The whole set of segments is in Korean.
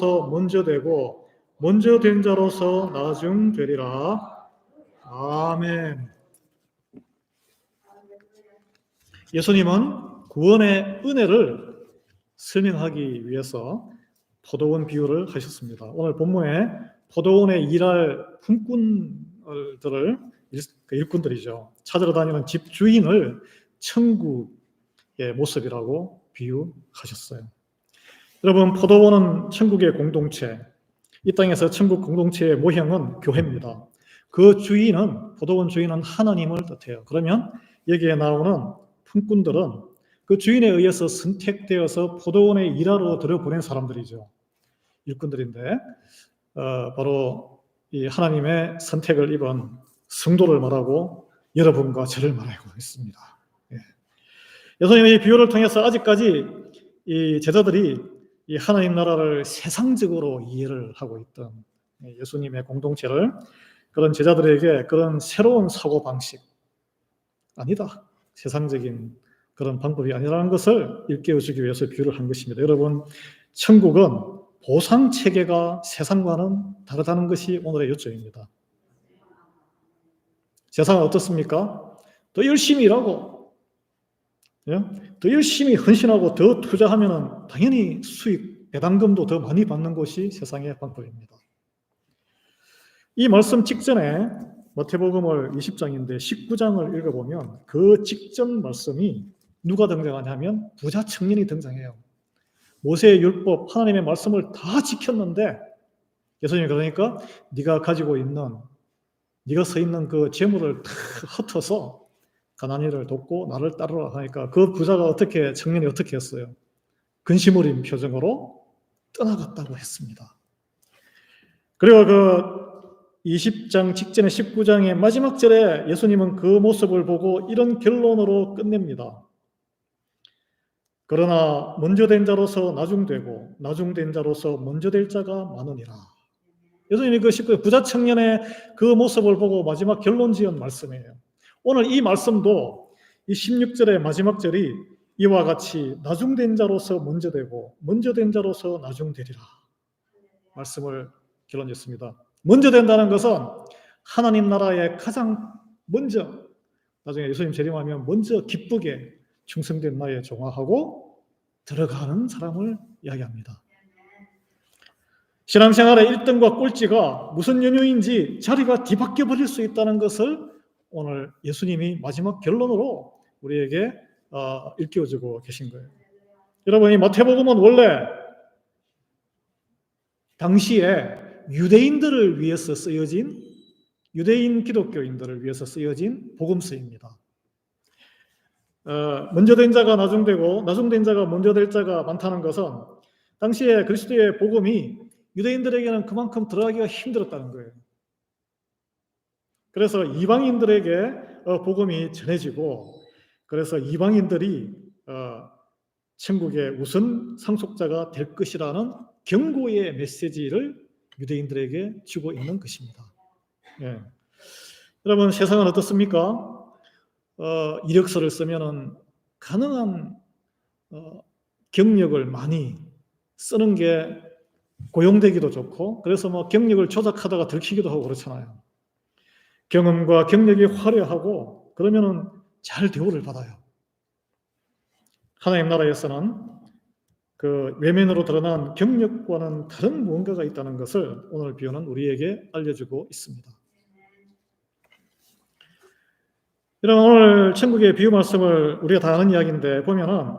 자로서 먼저 되고 먼저 된 자로서 나중 되리라. 아멘. 예수님은 구원의 은혜를 설명하기 위해서 포도원 비유를 하셨습니다. 오늘 본문에 포도원에 일할 품꾼들을, 일꾼들이죠, 찾으러 다니는 집주인을 천국의 모습이라고 비유하셨어요. 여러분, 포도원은 천국의 공동체, 이 땅에서 천국 공동체의 모형은 교회입니다. 그 주인은, 포도원 주인은 하나님을 뜻해요. 그러면 여기에 나오는 품꾼들은 그 주인에 의해서 선택되어서 포도원에 일하러 들여보낸 사람들이죠. 일꾼들인데 바로 이 하나님의 선택을 입은 성도를 말하고 여러분과 저를 말하고 있습니다. 예수님의 이 비유를 통해서 아직까지 이 제자들이 이 하나님 나라를 세상적으로 이해를 하고 있던 예수님의 공동체를, 그런 제자들에게 그런 새로운 사고방식, 아니다, 세상적인 그런 방법이 아니라는 것을 일깨워주기 위해서 비유를 한 것입니다. 여러분, 천국은 보상체계가 세상과는 다르다는 것이 오늘의 요점입니다. 세상은 어떻습니까? 더 열심히 일하고, 더 열심히 헌신하고 더 투자하면 당연히 수익, 배당금도 더 많이 받는 것이 세상의 방법입니다. 이 말씀 직전에 마태복음을 20장인데 19장을 읽어보면 그 직전 말씀이 누가 등장하냐면 부자 청년이 등장해요. 모세의 율법, 하나님의 말씀을 다 지켰는데 예수님이 그러니까 네가 가지고 있는, 네가 서 있는 그 재물을 다 흩어서 가난이를 돕고 나를 따르라 하니까 그 부자가 청년이 어떻게 했어요? 근심 어린 표정으로 떠나갔다고 했습니다. 그리고 그 20장 직전에 19장의 마지막 절에 예수님은 그 모습을 보고 이런 결론으로 끝냅니다. 그러나 먼저 된 자로서 나중되고 나중된 자로서 먼저 될 자가 많으니라. 예수님이 그 19장 부자 청년의 그 모습을 보고 마지막 결론 지은 말씀이에요. 오늘 이 말씀도 이 16절의 마지막 절이 이와 같이 나중된 자로서 먼저 되고 먼저 된 자로서 나중되리라 말씀을 결론 짓습니다. 먼저 된다는 것은 하나님 나라에 가장 먼저, 나중에 예수님 재림하면 먼저 기쁘게 충성된 나에 종화하고 들어가는 사람을 이야기합니다. 신앙생활의 1등과 꼴찌가 무슨 연유인지 자리가 뒤바뀌어 버릴 수 있다는 것을 오늘 예수님이 마지막 결론으로 우리에게 일깨워주고 계신 거예요. 여러분, 이 마태복음은 원래 당시에 유대인들을 위해서 쓰여진, 유대인 기독교인들을 위해서 쓰여진 복음서입니다. 먼저 된 자가 나중되고 나중된 자가 먼저 될 자가 많다는 것은 당시에 그리스도의 복음이 유대인들에게는 그만큼 들어가기가 힘들었다는 거예요. 그래서 이방인들에게 복음이 전해지고, 그래서 이방인들이 천국의 우선 상속자가 될 것이라는 경고의 메시지를 유대인들에게 주고 있는 것입니다. 여러분, 세상은 어떻습니까? 이력서를 쓰면은 가능한 경력을 많이 쓰는 게 고용되기도 좋고, 그래서 뭐 경력을 조작하다가 들키기도 하고 그렇잖아요. 경험과 경력이 화려하고 그러면은 잘 대우를 받아요. 하나님 나라에서는 그 외면으로 드러난 경력과는 다른 무언가가 있다는 것을 오늘 비유는 우리에게 알려주고 있습니다. 여러분, 오늘 천국의 비유 말씀을 우리가 다 아는 이야기인데 보면은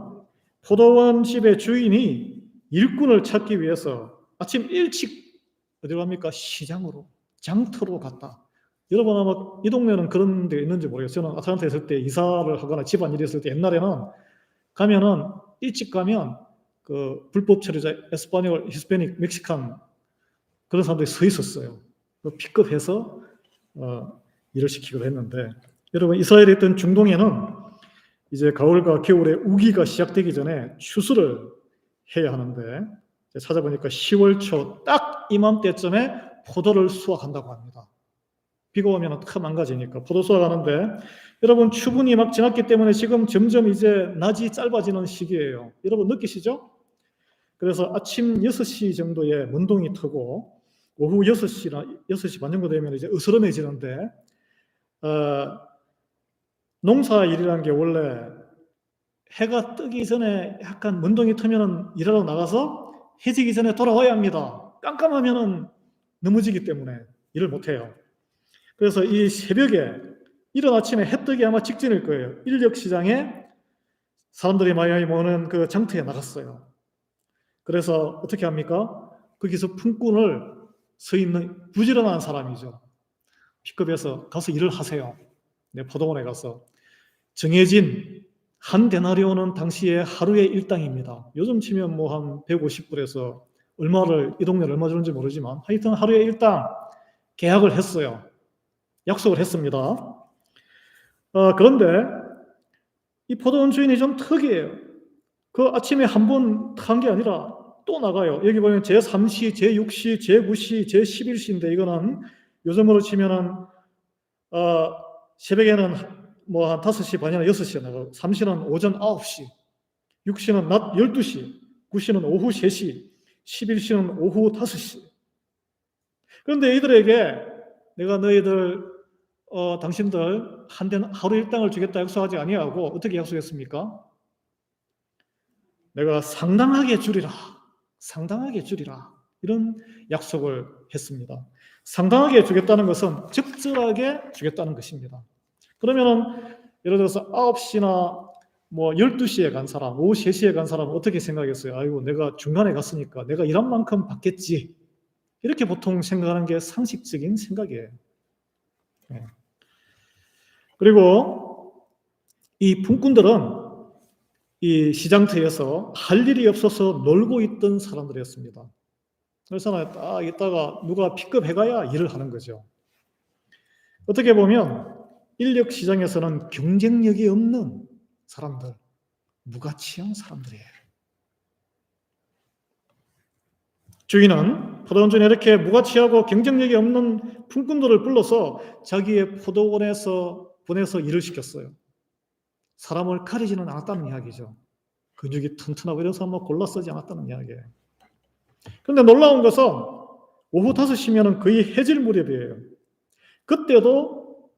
포도원 집의 주인이 일꾼을 찾기 위해서 아침 일찍 어디로 갑니까? 시장으로, 장터로 갔다. 여러분 아마 이 동네는 그런 데 있는지 모르겠어요. 저는 아틀란타에 있을 때 이사를 하거나 집안일이 있을 때 옛날에는 가면은 일찍 가면 그 불법 체류자, 에스파뇰, 히스패닉, 멕시칸 그런 사람들이 서 있었어요. 픽업해서 일을 시키기도 했는데, 여러분 이스라엘에 있던 중동에는 이제 가을과 겨울에 우기가 시작되기 전에 추수를 해야 하는데, 찾아보니까 10월 초 딱 이맘때쯤에 포도를 수확한다고 합니다. 비가 오면 다 망가지니까 포도 수확하는데, 여러분 추분이 막 지났기 때문에 지금 점점 이제 낮이 짧아지는 시기예요. 여러분 느끼시죠? 그래서 아침 6시 정도에 문동이 트고 오후 6시 반 정도 되면 이제 으스름해지는데 농사 일이라는 게 원래 해가 뜨기 전에 약간 문동이 트면은 일하러 나가서 해지기 전에 돌아와야 합니다. 깜깜하면은 넘어지기 때문에 일을 못 해요. 그래서 이 새벽에 이른 아침에 해 뜨기 아마 직전일 거예요. 인력시장에 사람들이 많이 모는 그 장터에 나갔어요. 그래서 어떻게 합니까? 거기서 품꾼을 서 있는 부지런한 사람이죠. 픽업해서 가서 일을 하세요. 네, 포도원에 가서. 정해진 한 데나리온은 당시에 하루의 일당입니다. 요즘 치면 뭐 한 150불에서 이 동네를 얼마 주는지 모르지만 하여튼 하루의 일당 계약을 했어요. 약속을 했습니다. 그런데 이 포도원 주인이 좀 특이해요. 그 아침에 한 번 탄 게 아니라 또 나가요. 여기 보면 제3시, 제6시, 제9시, 제11시인데 이거는 요즘으로 치면은 새벽에는 뭐 한 5시 반이나 6시에 나가고 3시는 오전 9시, 6시는 낮 12시, 9시는 오후 3시, 11시는 오후 5시. 그런데 이들에게 내가 너희들 당신들 하루 일당을 주겠다 약속하지 아니하고 어떻게 약속했습니까? 내가 상당하게 줄이라. 상당하게 줄이라. 이런 약속을 했습니다. 상당하게 주겠다는 것은 적절하게 주겠다는 것입니다. 그러면은 예를 들어서 9시나 뭐 12시에 간 사람, 오후 3시에 간 사람은 어떻게 생각했어요? 아이고, 내가 중간에 갔으니까 내가 일한 만큼 받겠지. 이렇게 보통 생각하는 게 상식적인 생각이에요. 네. 그리고 이 품꾼들은 이 시장터에서 할 일이 없어서 놀고 있던 사람들이었습니다. 그래서 딱 있다가 누가 픽업해가야 일을 하는 거죠. 어떻게 보면 인력 시장에서는 경쟁력이 없는 사람들, 무가치한 사람들이에요. 주인은 포도원 주인이 이렇게 무가치하고 경쟁력이 없는 품꾼들을 불러서 자기의 포도원에서 보내서 일을 시켰어요. 사람을 가리지는 않았다는 이야기죠. 근육이 튼튼하고 이래서 뭐 골라 쓰지 않았다는 이야기예요. 그런데 놀라운 것은 오후 5시면 거의 해질 무렵이에요. 그때도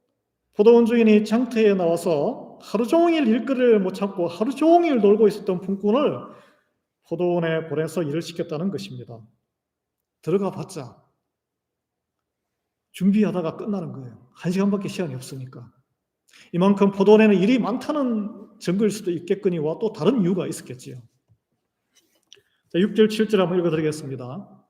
포도원 주인이 장터에 나와서 하루 종일 일거리를 못 참고 하루 종일 놀고 있었던 품꾼을 포도원에 보내서 일을 시켰다는 것입니다. 들어가 봤자 준비하다가 끝나는 거예요. 1시간밖에 시간이 없으니까. 이만큼 포도원에는 일이 많다는 증거일 수도 있겠거니와 또 다른 이유가 있었겠지요. 자, 6절, 7절 한번 읽어드리겠습니다.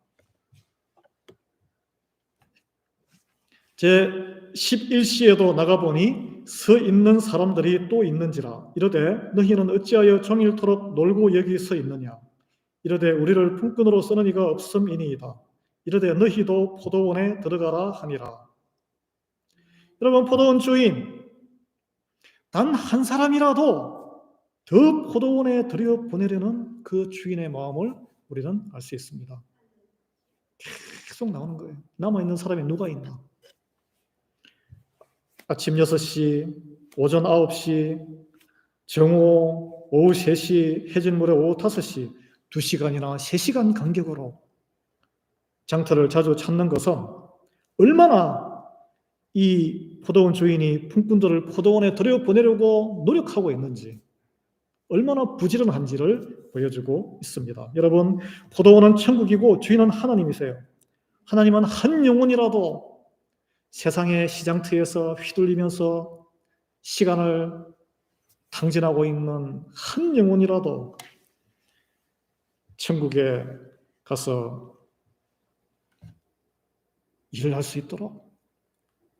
제 11시에도 나가보니 서 있는 사람들이 또 있는지라. 이르되 너희는 어찌하여 종일토록 놀고 여기 서 있느냐. 이르되 우리를 품꾼으로 쓰는 이가 없음이니이다. 이르되 너희도 포도원에 들어가라 하니라. 여러분, 포도원 주인 단 한 사람이라도 더 포도원에 들여보내려는 그 주인의 마음을 우리는 알 수 있습니다. 계속 나오는 거예요. 남아있는 사람이 누가 있나? 아침 6시, 오전 9시, 정오, 오후 3시, 해질 무렵 오후 5시, 2시간이나 3시간 간격으로 장터를 자주 찾는 것은 얼마나 이 포도원 주인이 품꾼들을 포도원에 들여보내려고 노력하고 있는지, 얼마나 부지런한지를 보여주고 있습니다. 여러분, 포도원은 천국이고 주인은 하나님이세요. 하나님은 한 영혼이라도 세상의 시장터에서 휘둘리면서 시간을 탕진하고 있는 한 영혼이라도 천국에 가서 일을 할 수 있도록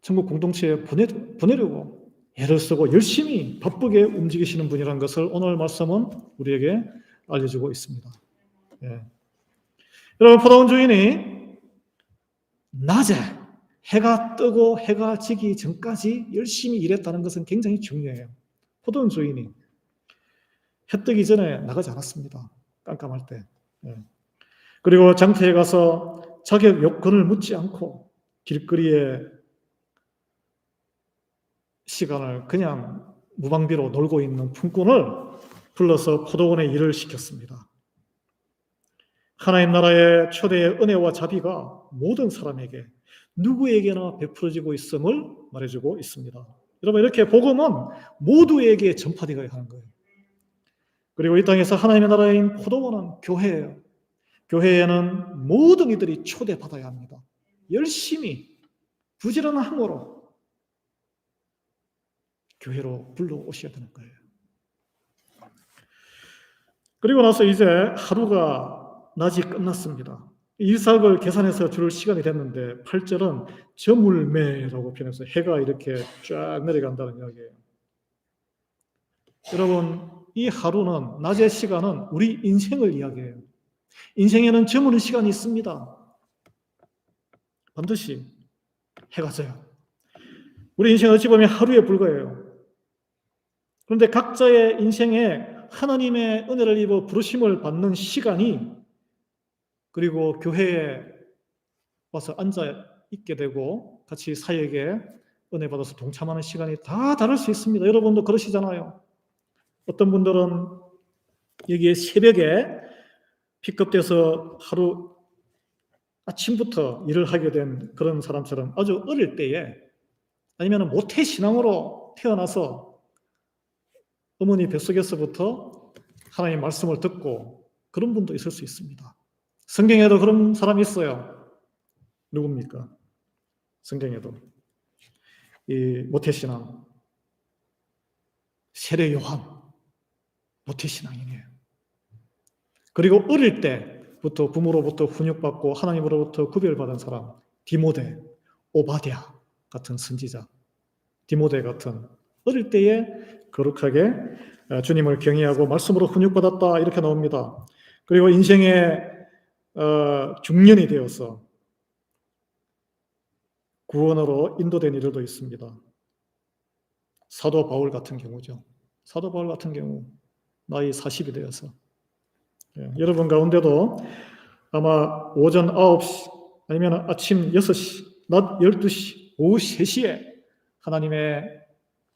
천국 공동체에 보내려고 애를 쓰고 열심히 바쁘게 움직이시는 분이라는 것을 오늘 말씀은 우리에게 알려주고 있습니다. 예. 여러분, 포도원 주인이 낮에 해가 뜨고 해가 지기 전까지 열심히 일했다는 것은 굉장히 중요해요. 포도원 주인이 해 뜨기 전에 나가지 않았습니다. 깜깜할 때. 예. 그리고 장터에 가서 자격 요건을 묻지 않고 길거리에 시간을 그냥 무방비로 놀고 있는 품꾼을 불러서 포도원에 일을 시켰습니다. 하나님 나라의 초대의 은혜와 자비가 모든 사람에게 누구에게나 베풀어지고 있음을 말해주고 있습니다. 여러분, 이렇게 복음은 모두에게 전파되어야 하는 거예요. 그리고 이 땅에서 하나님의 나라인 포도원은 교회예요. 교회에는 모든 이들이 초대받아야 합니다. 열심히 부지런함으로 교회로 불러오셔야 되는 거예요. 그리고 나서 이제 하루가 낮이 끝났습니다. 일삭을 계산해서 줄 시간이 됐는데 8절은 저물매라고 표현해서 해가 이렇게 쫙 내려간다는 이야기예요. 여러분, 이 하루는, 낮의 시간은 우리 인생을 이야기해요. 인생에는 저무는 시간이 있습니다. 반드시 해가 져요. 우리 인생은 어찌 보면 하루에 불과해요. 그런데 각자의 인생에 하나님의 은혜를 입어 부르심을 받는 시간이, 그리고 교회에 와서 앉아 있게 되고 같이 사역에 은혜 받아서 동참하는 시간이 다 다를 수 있습니다. 여러분도 그러시잖아요. 어떤 분들은 여기에 새벽에 픽업돼서 하루 아침부터 일을 하게 된 그런 사람처럼 아주 어릴 때에, 아니면 모태신앙으로 태어나서 어머니 뱃속에서부터 하나님의 말씀을 듣고 그런 분도 있을 수 있습니다. 성경에도 그런 사람이 있어요. 누굽니까? 성경에도 이 모태신앙, 세례 요한 모태신앙이네요. 그리고 어릴 때부터 부모로부터 훈육받고 하나님으로부터 구별받은 사람, 디모데, 오바댜 같은 선지자, 디모데 같은 어릴 때에 거룩하게 주님을 경외하고 말씀으로 훈육받았다, 이렇게 나옵니다. 그리고 인생의 중년이 되어서 구원으로 인도된 이들도 있습니다. 사도 바울 같은 경우죠. 사도 바울 같은 경우 나이 40이 되어서, 여러분 가운데도 아마 오전 9시 아니면 아침 6시, 낮 12시, 오후 3시에 하나님의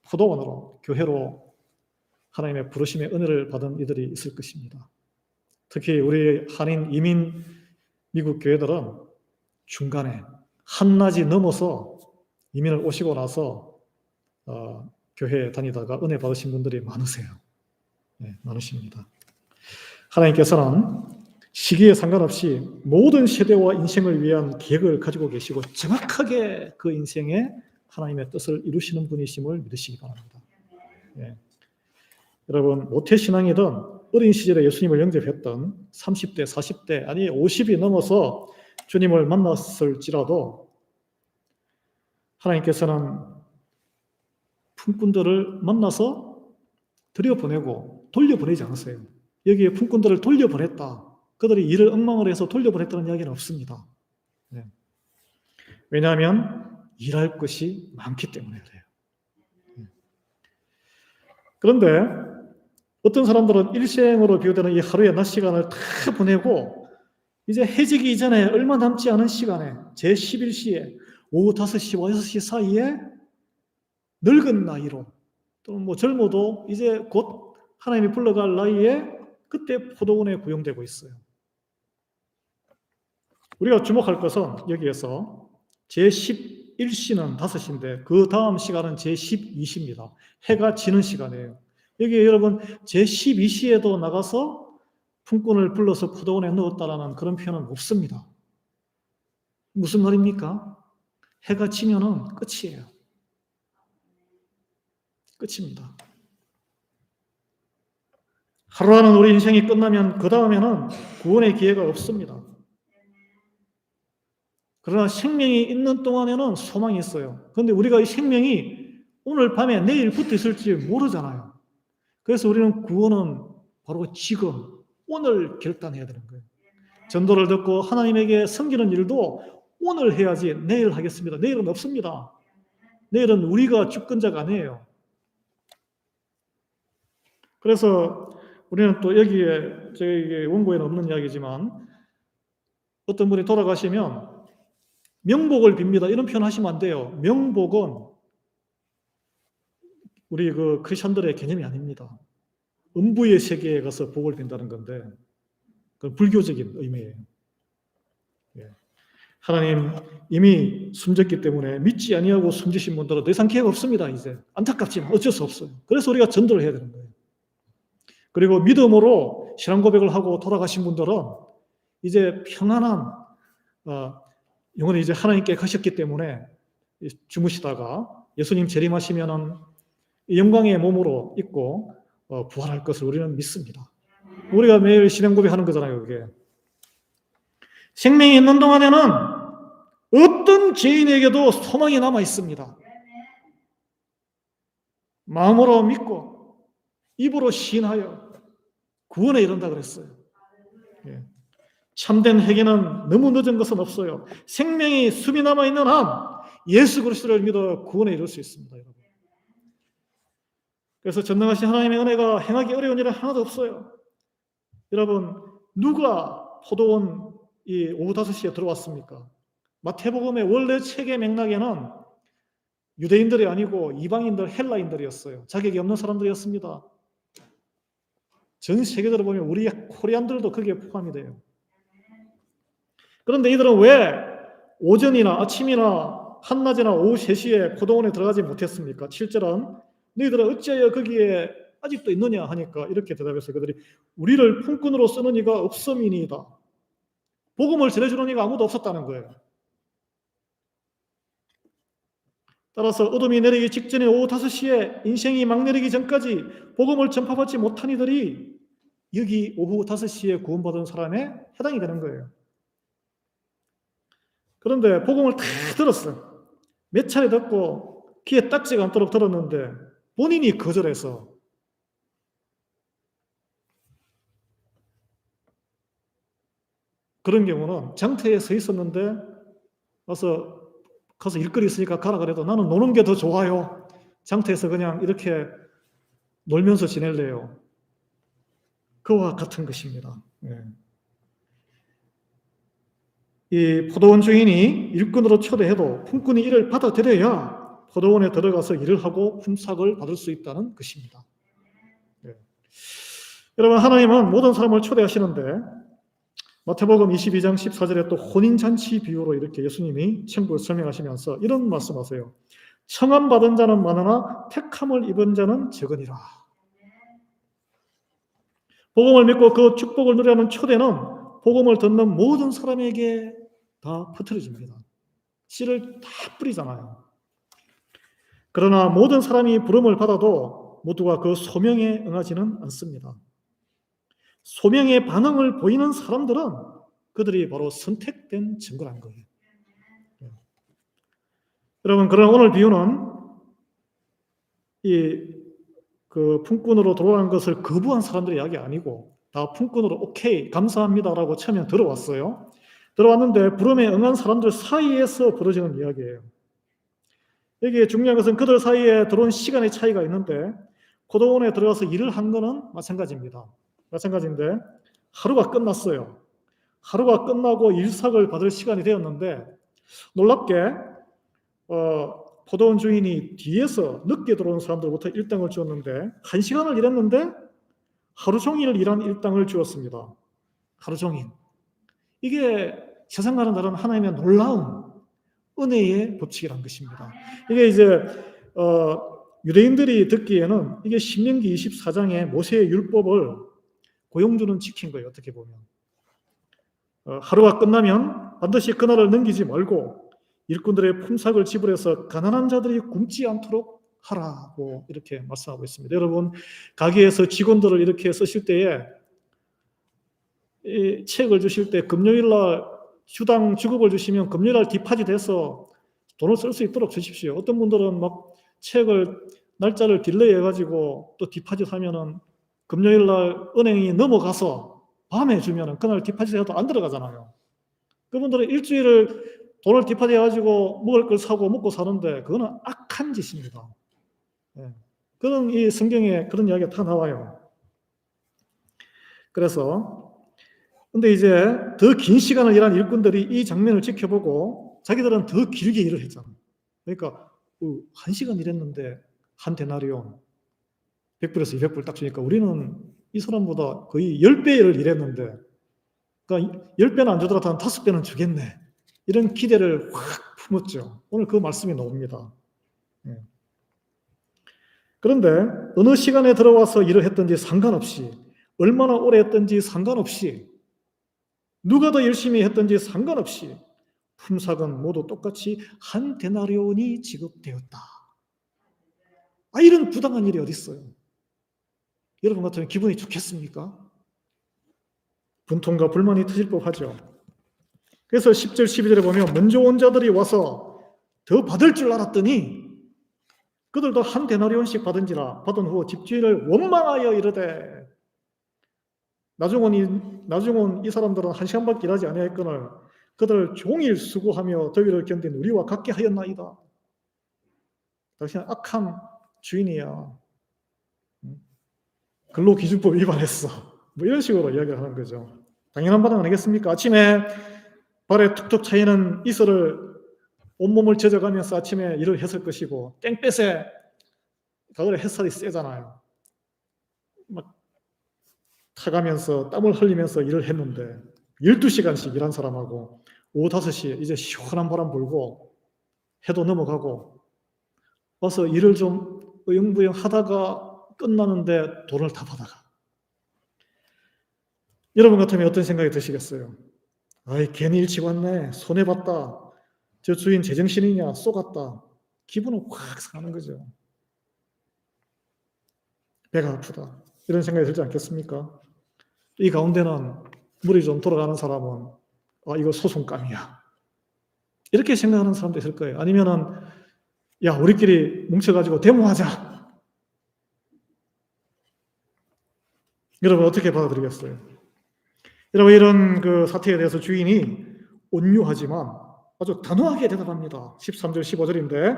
포도원으로, 교회로 하나님의 부르심의 은혜를 받은 이들이 있을 것입니다. 특히 우리 한인 이민 미국 교회들은 중간에 한낮이 넘어서 이민을 오시고 나서 교회에 다니다가 은혜 받으신 분들이 많으세요. 네, 많으십니다. 하나님께서는 시기에 상관없이 모든 세대와 인생을 위한 계획을 가지고 계시고 정확하게 그 인생에 하나님의 뜻을 이루시는 분이심을 믿으시기 바랍니다. 네. 여러분, 모태신앙이든 어린 시절에 예수님을 영접했던 30대, 40대, 아니 50이 넘어서 주님을 만났을지라도 하나님께서는 품꾼들을 만나서 들여보내고 돌려보내지 않았어요. 여기에 품꾼들을 돌려보냈다, 그들이 일을 엉망을 해서 돌려보냈다는 이야기는 없습니다. 네. 왜냐하면 일할 것이 많기 때문에 그래요. 그런데 어떤 사람들은 일생으로 비유되는 이 하루의 낮 시간을 다 보내고 이제 해지기 이전에 얼마 남지 않은 시간에 제11시에 오후 5시와 6시 사이에 늙은 나이로, 또는 뭐 젊어도 이제 곧 하나님이 불러갈 나이에 그때 포도원에 고용되고 있어요. 우리가 주목할 것은 여기에서 제11시는 5시인데 그 다음 시간은 제12시입니다. 해가 지는 시간이에요. 여기 여러분 제12시에도 나가서 품꾼을 불러서 포도원에 넣었다라는 그런 표현은 없습니다. 무슨 말입니까? 해가 지면은 끝이에요. 끝입니다. 하루하는 우리 인생이 끝나면 그 다음에는 구원의 기회가 없습니다. 그러나 생명이 있는 동안에는 소망이 있어요. 그런데 우리가 이 생명이 오늘 밤에 내일부터 있을지 모르잖아요. 그래서 우리는 구원은 바로 지금, 오늘 결단해야 되는 거예요. 전도를 듣고 하나님에게 섬기는 일도 오늘 해야지 내일 하겠습니다. 내일은 없습니다. 내일은 우리가 주권자가 아니에요. 그래서 우리는 또 여기에, 저희 원고에는 없는 이야기지만, 어떤 분이 돌아가시면 명복을 빕니다, 이런 표현 하시면 안 돼요. 명복은 우리 크리스천들의 개념이 아닙니다. 음부의 세계에 가서 복을 빈다는 건데, 그 불교적인 의미예요. 예. 하나님 이미 숨졌기 때문에 믿지 아니하고 숨지신 분들은 더 이상 기회가 없습니다. 이제 안타깝지만 어쩔 수 없어요. 그래서 우리가 전도를 해야 되는 거예요. 그리고 믿음으로 신앙 고백을 하고 돌아가신 분들은 이제 평안한 영혼이 이제 하나님께 가셨기 때문에 주무시다가 예수님 재림하시면은 영광의 몸으로 있고 부활할 것을 우리는 믿습니다. 우리가 매일 신앙 고백하는 거잖아요. 그게 생명이 있는 동안에는 어떤 죄인에게도 소망이 남아 있습니다. 마음으로 믿고 입으로 시인하여 구원에 이른다 그랬어요. 예. 참된 회개는 너무 늦은 것은 없어요. 생명이 숨이 남아 있는 한 예수 그리스도를 믿어 구원에 이룰 수 있습니다, 여러분. 그래서 전능하신 하나님의 은혜가 행하기 어려운 일은 하나도 없어요. 여러분, 누가 포도원 이 오후 5시에 들어왔습니까? 마태복음의 원래 책의 맥락에는 유대인들이 아니고 이방인들, 헬라인들이었어요. 자격이 없는 사람들이었습니다. 전 세계적으로 보면 우리 코리안들도 거기에 포함이 돼요. 그런데 이들은 왜 오전이나 아침이나 한낮이나 오후 3시에 포도원에 들어가지 못했습니까? 7절은 너희들은 어찌하여 거기에 아직도 있느냐 하니까 이렇게 대답했어요. 그들이 우리를 품꾼으로 쓰는 이가 없음이니이다. 복음을 전해주는 이가 아무도 없었다는 거예요. 따라서 어둠이 내리기 직전에 오후 5시에 인생이 막 내리기 전까지 복음을 전파받지 못한 이들이 여기 오후 5시에 구원받은 사람에 해당이 되는 거예요. 그런데 복음을 다 들었어요. 몇 차례 듣고 귀에 딱지가 않도록 들었는데 본인이 거절해서 그런 경우는 장터에 서 있었는데 가서 일거리 있으니까 가라 그래도 나는 노는 게 더 좋아요. 장터에서 그냥 이렇게 놀면서 지낼래요. 그와 같은 것입니다. 예. 이 포도원 주인이 일꾼으로 초대해도 품꾼이 이를 받아들여야 포도원에 들어가서 일을 하고 품삯을 받을 수 있다는 것입니다. 예. 여러분, 하나님은 모든 사람을 초대하시는데 마태복음 22장 14절에 또 혼인잔치 비유로 이렇게 예수님이 천국을 설명하시면서 이런 말씀하세요. 청함받은 자는 많으나 택함을 입은 자는 적으니라. 복음을 믿고 그 축복을 누리는 초대는 복음을 듣는 모든 사람에게 다 퍼뜨려집니다. 씨를 다 뿌리잖아요. 그러나 모든 사람이 부름을 받아도 모두가 그 소명에 응하지는 않습니다. 소명의 반응을 보이는 사람들은 그들이 바로 선택된 증거란 거예요. 여러분, 그러나 오늘 비유는 그 품꾼으로 들어오는 것을 거부한 사람들의 이야기 아니고 다 품꾼으로 오케이, 감사합니다라고 처음에 들어왔어요. 들어왔는데 부름에 응한 사람들 사이에서 벌어지는 이야기예요. 여기에 중요한 것은 그들 사이에 들어온 시간의 차이가 있는데 포도원에 들어가서 일을 한 거는 마찬가지입니다. 마찬가지인데 하루가 끝났어요. 하루가 끝나고 일삭을 받을 시간이 되었는데 놀랍게 포도원 주인이 뒤에서 늦게 들어온 사람들부터 일당을 주었는데 1시간을 일했는데 하루 종일 일한 일당을 주었습니다. 하루 종일. 이게 세상과는 다른 하나님의 놀라운 은혜의 법칙이란 것입니다. 이게 이제 유대인들이 듣기에는 이게 신명기 24장의 모세의 율법을 고용주는 지킨 거예요. 어떻게 보면 하루가 끝나면 반드시 그날을 넘기지 말고 일꾼들의 품삯을 지불해서 가난한 자들이 굶지 않도록 하라고 이렇게 말씀하고 있습니다. 여러분, 가게에서 직원들을 이렇게 쓰실 때에 이 책을 주실 때 금요일날 주당 주급을 주시면 금요일날 디파짓해서 돈을 쓸 수 있도록 주십시오. 어떤 분들은 막 책을 날짜를 딜레이 해가지고 또 디파짓하면은 금요일날 은행이 넘어가서 밤에 주면은 그날 디파짓해도 안 들어가잖아요. 그분들은 일주일을 돈을 디파짓해가지고 먹을 걸 사고 먹고 사는데 그거는 악한 짓입니다. 예. 그런 이 성경에 그런 이야기가 다 나와요. 그래서 근데 이제 더 긴 시간을 일한 일꾼들이 이 장면을 지켜보고 자기들은 더 길게 일을 했잖아. 그러니까 1시간 일했는데 한 데나리온 100불에서 200불 딱 주니까 우리는 이 사람보다 거의 10배를 일했는데 그러니까 10배는 안 주더라도 한 5배는 주겠네. 이런 기대를 확 품었죠. 오늘 그 말씀이 나옵니다. 그런데 어느 시간에 들어와서 일을 했든지 상관없이, 얼마나 오래 했든지 상관없이, 누가 더 열심히 했든지 상관없이 품삯은 모두 똑같이 한 데나리온이 지급되었다. 이런 부당한 일이 어디 있어요? 여러분 같으면 기분이 좋겠습니까? 분통과 불만이 터질 법하죠. 그래서 10절 12절에 보면 먼저 온 자들이 와서 더 받을 줄 알았더니 그들도 한 데나리온씩 받은 후 집주인을 원망하여 이르되, 나중 온 이 사람들은 1시간밖에 일하지 아니하였거늘 그들 종일 수고하며 더위를 견딘 우리와 같게 하였나이다. 당신은 악한 주인이야. 근로기준법 위반했어. 뭐 이런 식으로 이야기를 하는 거죠. 당연한 반응 아니겠습니까? 아침에 발에 툭툭 차이는 이슬을 온몸을 젖어가면서 아침에 일을 했을 것이고, 땡볕에 가을에 햇살이 세잖아요. 막 타가면서 땀을 흘리면서 일을 했는데 12시간씩 일한 사람하고 오후 5시에 이제 시원한 바람 불고 해도 넘어가고 와서 일을 좀 어영부영 하다가 끝나는데 돈을 다 받아가. 여러분 같으면 어떤 생각이 드시겠어요? 괜히 일찍 왔네. 손해봤다. 저 주인 제정신이냐? 쏘갔다. 기분은 확 상하는 거죠. 배가 아프다. 이런 생각이 들지 않겠습니까? 이 가운데는 물이 좀 돌아가는 사람은 이거 소송감이야. 이렇게 생각하는 사람도 있을 거예요. 아니면은 야, 우리끼리 뭉쳐가지고 데모하자. 여러분 어떻게 받아들이겠어요? 여러분 이런 그 사태에 대해서 주인이 온유하지만 아주 단호하게 대답합니다. 13절 15절인데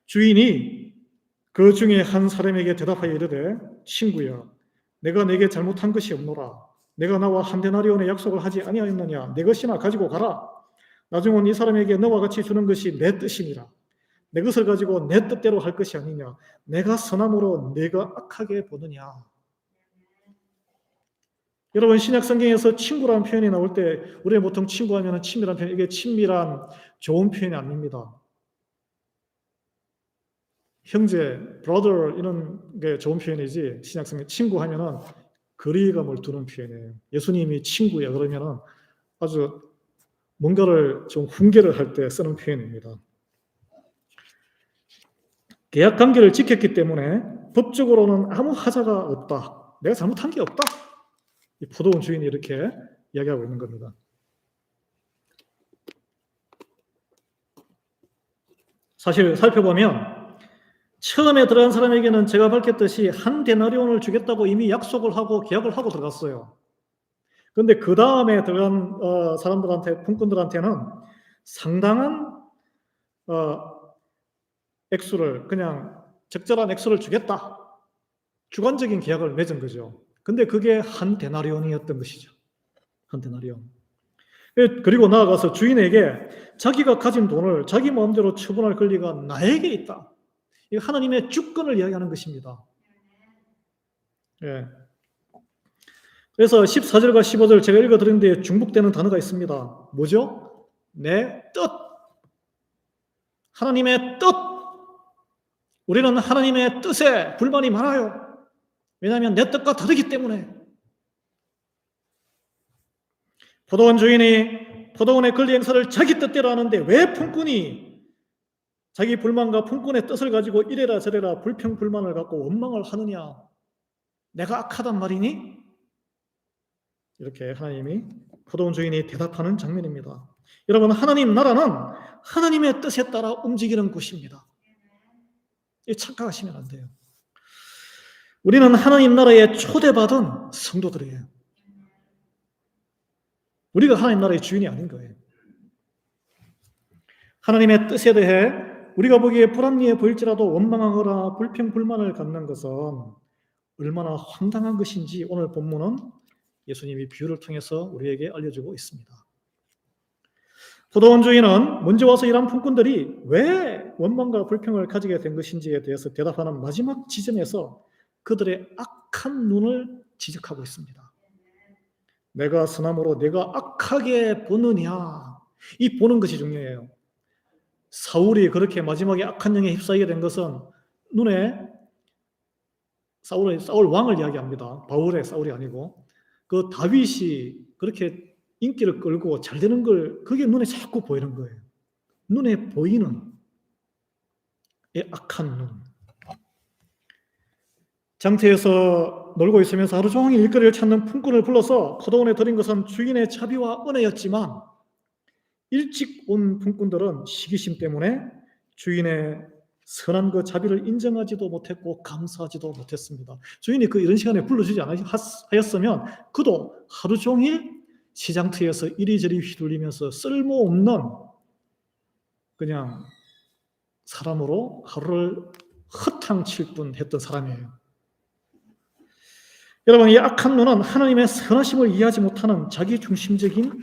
주인이 그 중에 한 사람에게 대답하여 이르되, 친구야, 내가 내게 잘못한 것이 없노라. 내가 나와 한 데나리온의 약속을 하지 아니하였느냐? 내 것이나 가지고 가라. 나중 온 이 사람에게 너와 같이 주는 것이 내 뜻이니라. 내 것을 가지고 내 뜻대로 할 것이 아니냐? 내가 선함으로 내가 악하게 보느냐? 여러분 신약 성경에서 친구라는 표현이 나올 때 우리가 보통 친구하면 친밀한 표현, 이게 친밀한 좋은 표현이 아닙니다. 형제, brother 이런 게 좋은 표현이지 신약 성경 친구 하면은 거리감을 두는 표현이에요. 예수님이 친구야 그러면은 아주 뭔가를 좀 훈계를 할 때 쓰는 표현입니다. 계약 관계를 지켰기 때문에 법적으로는 아무 하자가 없다. 내가 잘못한 게 없다. 이 포도원 주인이 이렇게 이야기하고 있는 겁니다. 사실 살펴보면 처음에 들어간 사람에게는 제가 밝혔듯이 한 데나리온을 주겠다고 이미 약속을 하고 계약을 하고 들어갔어요. 그런데 그 다음에 들어간 사람들한테, 품꾼들한테는 상당한 액수를, 그냥 적절한 액수를 주겠다. 주관적인 계약을 맺은 거죠. 근데 그게 한 데나리온이었던 것이죠. 한 데나리온. 그리고 나아가서 주인에게 자기가 가진 돈을 자기 마음대로 처분할 권리가 나에게 있다. 이 하나님의 주권을 이야기하는 것입니다. 예. 그래서 14절과 15절 제가 읽어드렸는데 중복되는 단어가 있습니다. 뭐죠? 내 뜻. 하나님의 뜻. 우리는 하나님의 뜻에 불만이 많아요. 왜냐하면 내 뜻과 다르기 때문에. 포도원 주인이 포도원의 권리 행사를 자기 뜻대로 하는데 왜 품꾼이 자기 불만과 품꾼의 뜻을 가지고 이래라 저래라 불평불만을 갖고 원망을 하느냐? 내가 악하단 말이니? 이렇게 하나님이 포도원 주인이 대답하는 장면입니다. 여러분 하나님 나라는 하나님의 뜻에 따라 움직이는 곳입니다. 이 착각하시면 안 돼요. 우리는 하나님 나라에 초대받은 성도들이에요. 우리가 하나님 나라의 주인이 아닌 거예요. 하나님의 뜻에 대해 우리가 보기에 불합리해 보일지라도 원망하거나 불평불만을 갖는 것은 얼마나 황당한 것인지 오늘 본문은 예수님이 비유를 통해서 우리에게 알려주고 있습니다. 포도원 주인은 먼저 와서 일한 품꾼들이 왜 원망과 불평을 가지게 된 것인지에 대해서 대답하는 마지막 지점에서 그들의 악한 눈을 지적하고 있습니다. 내가 선함으로 내가 악하게 보느냐. 이 보는 것이 중요해요. 사울이 그렇게 마지막에 악한 영에 휩싸이게 된 것은 눈에 사울 왕을 이야기합니다. 바울의 사울이 아니고 그 다윗이 그렇게 인기를 끌고 잘 되는 걸 그게 눈에 자꾸 보이는 거예요. 눈에 보이는 이 악한 눈. 장터에서 놀고 있으면서 하루 종일 일거리를 찾는 품꾼을 불러서 포도원에 들인 것은 주인의 자비와 은혜였지만 일찍 온 품꾼들은 시기심 때문에 주인의 선한 그 자비를 인정하지도 못했고 감사하지도 못했습니다. 주인이 이런 시간에 불러주지 않았으면 그도 하루 종일 시장터에서 이리저리 휘둘리면서 쓸모없는 그냥 사람으로 하루를 허탕칠 뿐 했던 사람이에요. 여러분, 이 악한 눈은 하나님의 선하심을 이해하지 못하는 자기중심적인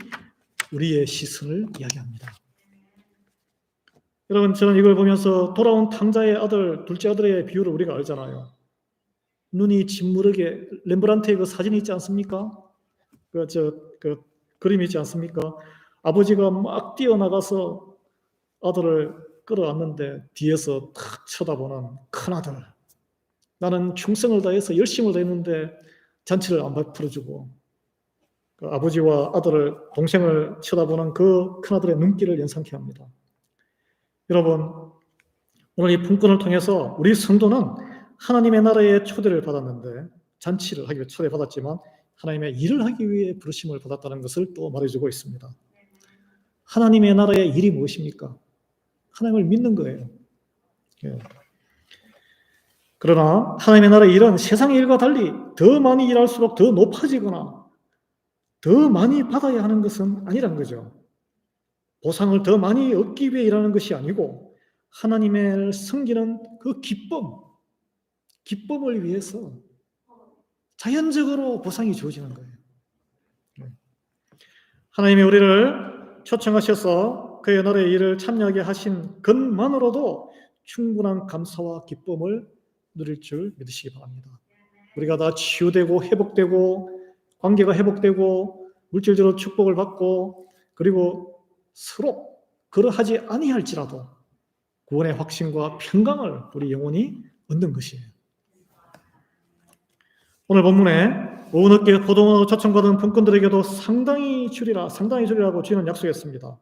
우리의 시선을 이야기합니다. 여러분, 저는 이걸 보면서 돌아온 탕자의 아들, 둘째 아들의 비유를 우리가 알잖아요. 눈이 짓무르게, 렘브란트의 그 사진이 있지 않습니까? 그 그림이 있지 않습니까? 아버지가 막 뛰어나가서 아들을 끌어안는데 뒤에서 탁 쳐다보는 큰아들. 나는 충성을 다해서 열심을 다했는데 잔치를 안 베풀어주고 그 아버지와 아들을, 동생을 쳐다보는 그 큰아들의 눈길을 연상케 합니다. 여러분, 오늘 이 품꾼을 통해서 우리 성도는 하나님의 나라에 초대를 받았는데, 잔치를 하기 위해 초대받았지만 하나님의 일을 하기 위해 부르심을 받았다는 것을 또 말해주고 있습니다. 하나님의 나라의 일이 무엇입니까? 하나님을 믿는 거예요. 그러나 하나님의 나라의 일은 세상의 일과 달리 더 많이 일할수록 더 높아지거나 더 많이 받아야 하는 것은 아니란 거죠. 보상을 더 많이 얻기 위해 일하는 것이 아니고 하나님을 섬기는 그 기쁨을 위해서 자연적으로 보상이 주어지는 거예요. 하나님이 우리를 초청하셔서 그의 나라의 일을 참여하게 하신 것만으로도 충분한 감사와 기쁨을 누릴 줄 믿으시기 바랍니다. 우리가 다 치유되고 회복되고 관계가 회복되고 물질적으로 축복을 받고 그리고 서로 그러하지 아니할지라도 구원의 확신과 평강을 우리 영혼이 얻는 것이에요. 오늘 본문에 오후 늦게 포도원으로 초청받은 품꾼들에게도 상당히 주리라고 주인은 약속했습니다.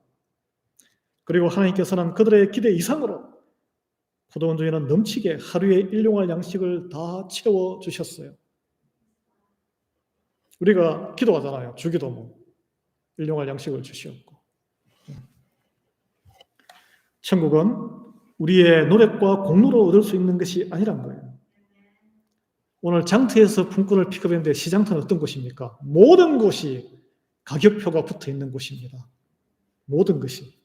그리고 하나님께서는 그들의 기대 이상으로 포도원 주인은 넘치게 하루에 일용할 양식을 다 채워주셨어요. 우리가 기도하잖아요. 주기도 일용할 양식을 주시옵고. 천국은 우리의 노력과 공로로 얻을 수 있는 것이 아니란 거예요. 오늘 장터에서 품꾼을 픽업했는데 시장터는 어떤 곳입니까? 모든 곳이 가격표가 붙어 있는 곳입니다. 모든 것이.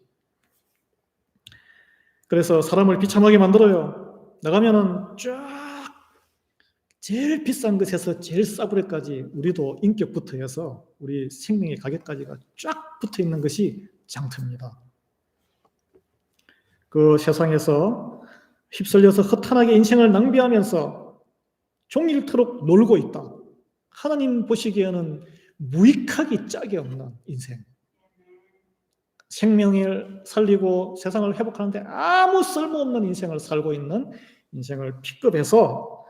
그래서 사람을 비참하게 만들어요. 나가면은 쫙 제일 비싼 것에서 제일 싸구려까지 우리도 인격부터 해서 우리 생명의 가격까지가 쫙 붙어 있는 것이 장터입니다. 그 세상에서 휩쓸려서 허탄하게 인생을 낭비하면서 종일토록 놀고 있다. 하나님 보시기에는 무익하기 짝이 없는 인생. 생명을 살리고 세상을 회복하는데 아무 쓸모없는 인생을 살고 있는 인생을 픽업해서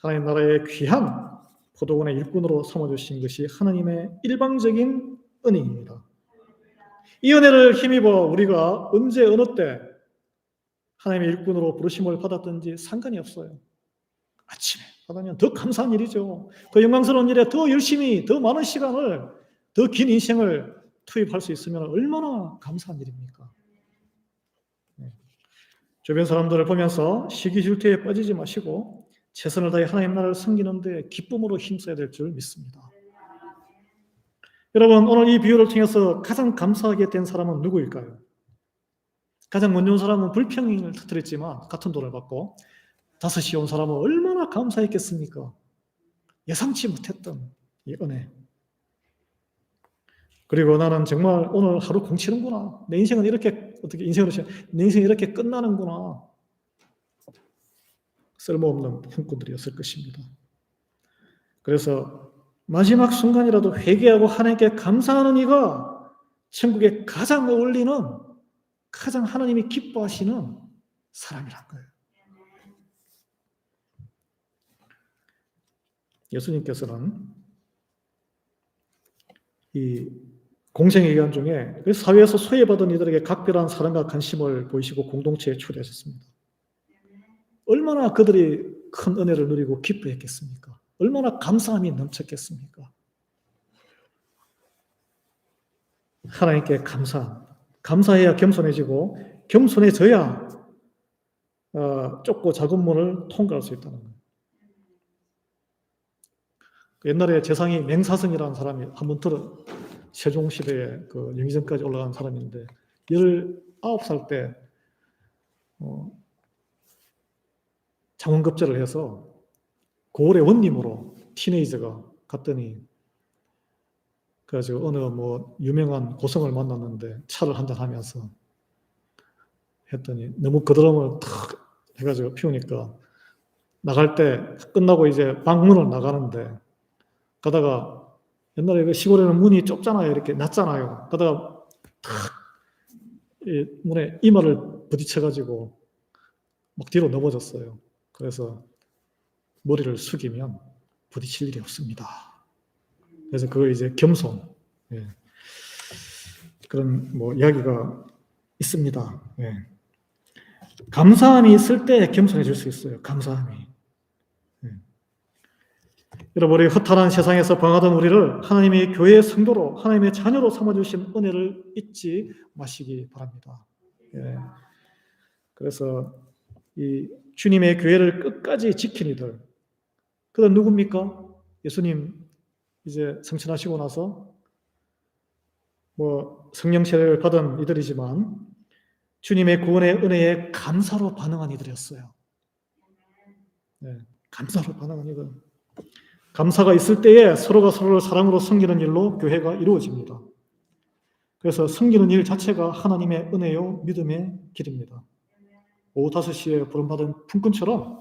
하나님 나라의 귀한 포도원의 일꾼으로 삼아주신 것이 하나님의 일방적인 은혜입니다. 이 은혜를 힘입어 우리가 언제 어느 때 하나님의 일꾼으로 부르심을 받았든지 상관이 없어요. 아침에 받으면 더 감사한 일이죠. 그 영광스러운 일에 더 열심히 더 많은 시간을 더 긴 인생을 투입할 수 있으면 얼마나 감사한 일입니까? 주변 사람들을 보면서 시기질투에 빠지지 마시고 최선을 다해 하나님 나라를 섬기는 데 기쁨으로 힘써야 될 줄 믿습니다. 여러분, 오늘 이 비유를 통해서 가장 감사하게 된 사람은 누구일까요? 가장 먼저 온 사람은 불평을 터뜨렸지만 같은 돈을 받고 5시에 온 사람은 얼마나 감사했겠습니까? 예상치 못했던 이 은혜. 그리고 나는 정말 오늘 하루 공치는구나. 내 인생은 이렇게 내 인생이 이렇게 끝나는구나. 쓸모없는 품꾼들이었을 것입니다. 그래서 마지막 순간이라도 회개하고 하나님께 감사하는 이가 천국에 가장 어울리는, 가장 하나님이 기뻐하시는 사람이란 거예요. 예수님께서는 이 공생의 기간 중에 그 사회에서 소외받은 이들에게 각별한 사랑과 관심을 보이시고 공동체에 초대하셨습니다. 얼마나 그들이 큰 은혜를 누리고 기뻐했겠습니까? 얼마나 감사함이 넘쳤겠습니까? 하나님께 감사해야 겸손해지고, 겸손해져야 좁고 작은 문을 통과할 수 있다는 거예요. 옛날에 재상이 맹사성이라는 사람이 한번 세종시대에 그 영의정까지 올라간 사람인데 19살 때 장원급제를 해서 고을의 원님으로 티네이저가 갔더니 그래가지고 어느 유명한 고성을 만났는데 차를 한잔 하면서 했더니 너무 그드럼을 탁 해가지고 피우니까 나갈 때 끝나고 이제 방문을 나가는데 가다가 옛날에 그 시골에는 문이 좁잖아요. 이렇게 낮잖아요. 가다가 탁 문에 이마를 부딪혀가지고 막 뒤로 넘어졌어요. 그래서 머리를 숙이면 부딪힐 일이 없습니다. 그래서 그거 이제 겸손, 예. 그런 이야기가 있습니다. 예. 감사함이 있을 때 겸손해질 수 있어요. 감사함이. 예. 여러분, 우리 허탈한 세상에서 방하던 우리를 하나님의 교회의 성도로, 하나님의 자녀로 삼아주신 은혜를 잊지 마시기 바랍니다. 예. 그래서 이 주님의 교회를 끝까지 지킨 이들, 그건 누굽니까? 예수님 이제 성천하시고 나서 성령 세례를 받은 이들이지만 주님의 구원의 은혜에 감사로 반응한 이들이었어요. 네, 감사로 반응한 이들. 감사가 있을 때에 서로가 서로를 사랑으로 섬기는 일로 교회가 이루어집니다. 그래서 섬기는 일 자체가 하나님의 은혜요 믿음의 길입니다. 오후 5시에 부름받은 품꾼처럼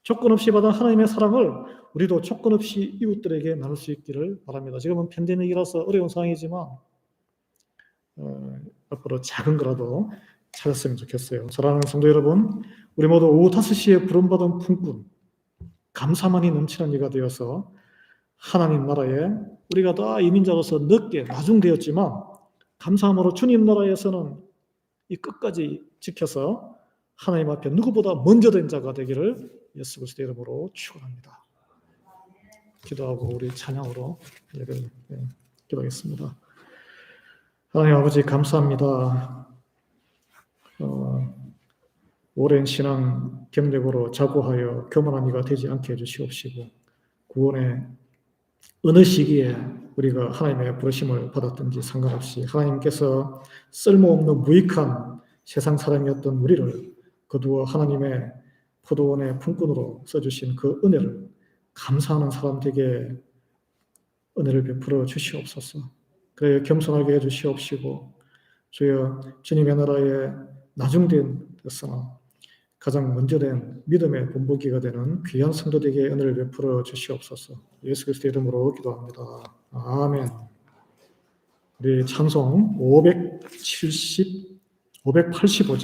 조건 없이 받은 하나님의 사랑을 우리도 조건 없이 이웃들에게 나눌 수 있기를 바랍니다. 지금은 팬데믹이라서 어려운 상황이지만 앞으로 작은 거라도 찾았으면 좋겠어요. 사랑하는 성도 여러분, 우리 모두 오후 5시에 부름받은 품꾼, 감사만이 넘치는 이가 되어서 하나님 나라에 우리가 다 이민자로서 늦게 나중되었지만 감사함으로 주님 나라에서는 이 끝까지 지켜서 하나님 앞에 누구보다 먼저 된 자가 되기를 예수 그리스도의 이름으로 축원합니다. 기도하고 우리 찬양으로 기도하겠습니다. 하나님 아버지 감사합니다. 오랜 신앙 경력으로 자고하여 교만한 이가 되지 않게 해주시옵시고 구원의 어느 시기에 우리가 하나님의 부르심을 받았든지 상관없이 하나님께서 쓸모없는 무익한 세상 사람이었던 우리를 거두어 하나님의 포도원의 품꾼으로 써주신 그 은혜를 감사하는 사람 되게 은혜를 베풀어 주시옵소서. 그래 겸손하게 해주시옵시고 주여 주님의 나라에 나중된 됐으나 가장 먼저 된 믿음의 본보기가 되는 귀한 성도들에게 은혜를 베풀어 주시옵소서. 예수 그리스도의 이름으로 기도합니다. 아멘. 우리 찬송 585절